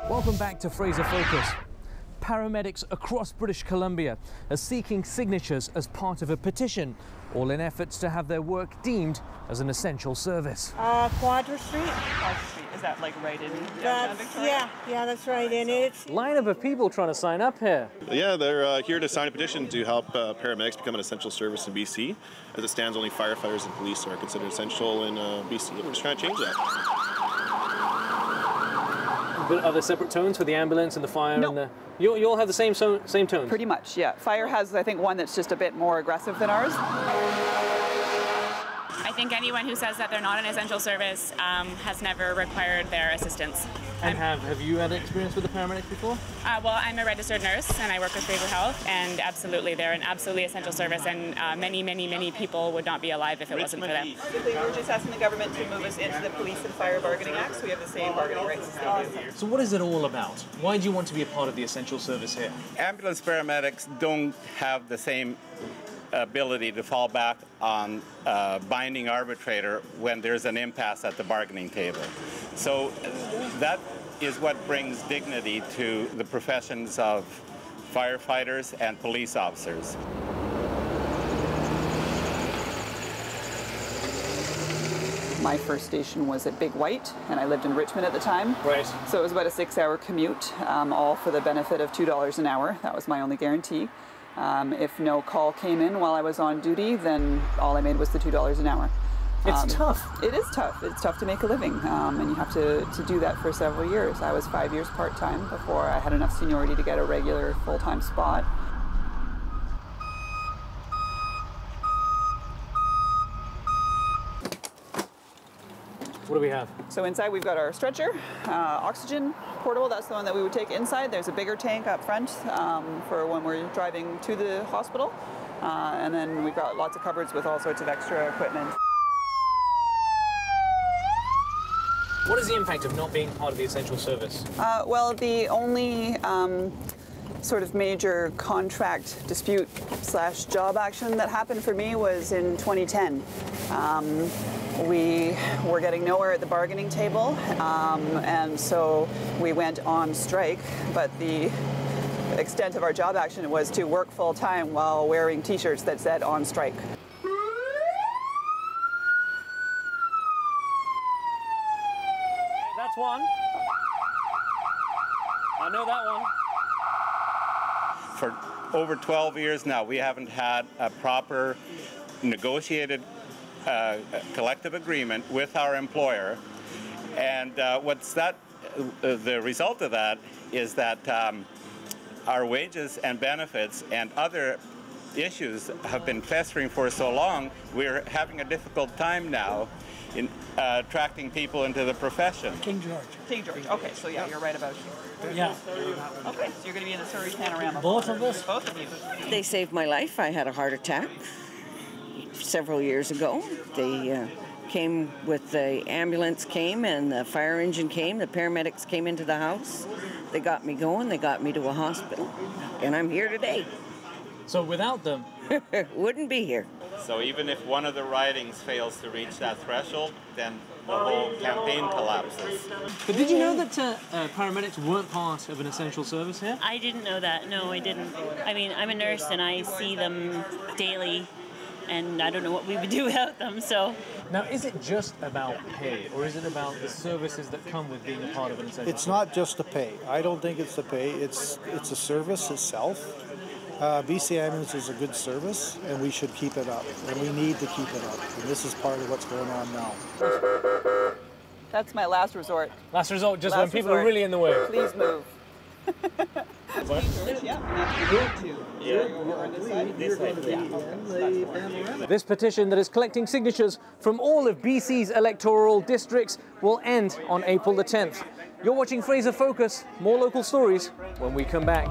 Welcome back to Fraser Focus. Paramedics across British Columbia are seeking signatures as part of a petition, all in efforts to have their work deemed as an essential service. Quadra Street. Quadra Street. Is that like right in downtown Victoria? Yeah, that's right. And it's Lineup of people trying to sign up here. Yeah, they're here to sign a petition to help paramedics become an essential service in BC. As it stands, only firefighters and police are considered essential in BC, and we're just trying to change that. But are there separate tones for the ambulance and the fire? No. And the... You all have the same tones? Pretty much, yeah. Fire has, I think, one that's just a bit more aggressive than ours. I think anyone who says that they're not an essential service has never required their assistance. And have you had experience with the paramedics before? Well, I'm a registered nurse and I work with Fraser Health, and absolutely, they're an absolutely essential service, and many people would not be alive if it wasn't for them. Basically, we're just asking the government to move us into the Police and Fire Bargaining Act, so we have the same bargaining rights as they do. So what is it all about? Why do you want to be a part of the essential service here? Ambulance paramedics don't have the same ability to fall back on a binding arbitrator when there's an impasse at the bargaining table. So that is what brings dignity to the professions of firefighters and police officers. My first station was at Big White, and I lived in Richmond at the time. Right. So it was about a 6-hour commute, all for the benefit of $2 an hour. That was my only guarantee. If no call came in while I was on duty, then all I made was the $2 an hour. It's tough. It is tough. It's tough to make a living, and you have to do that for several years. I was 5 years part-time before I had enough seniority to get a regular full-time spot. What do we have? So inside we've got our stretcher, oxygen portable, that's the one that we would take inside. There's a bigger tank up front for when we're driving to the hospital. And then we've got lots of cupboards with all sorts of extra equipment. What is the impact of not being part of the essential service? Well, the only sort of major contract dispute / job action that happened for me was in 2010. We were getting nowhere at the bargaining table, and so we went on strike, but the extent of our job action was to work full-time while wearing t-shirts that said on strike. That's one. I know that one. For over 12 years now, we haven't had a proper negotiated collective agreement with our employer, and the result of that is that our wages and benefits and other issues have been festering for so long. We're having a difficult time now in attracting people into the profession. King George. King George. Okay, so yeah, you're right about you. Yeah. Okay, so you're going to be in the Surrey Panorama. Both of us? Both of you. They saved my life. I had a heart attack several years ago. They came with the ambulance came and the fire engine came. The paramedics came into the house. They got me going. They got me to a hospital. And I'm here today. So without them... Wouldn't be here. So even if one of the ridings fails to reach that threshold, then the whole campaign collapses. But did you know that paramedics weren't part of an essential service here? I didn't know that. No, I didn't. I mean, I'm a nurse and I see them daily, and I don't know what we would do without them, so... Now, is it just about pay, or is it about the services that come with being a part of an essential service? It's not just the pay. I don't think it's the pay. It's a service itself. BC Ambulance is a good service, and we should keep it up, and we need to keep it up, and this is part of what's going on now. That's my last resort. Last resort, just Last when people resort. are really in the way. Please move. This petition that is collecting signatures from all of BC's electoral districts will end on April the 10th. You're watching Fraser Focus. More local stories when we come back.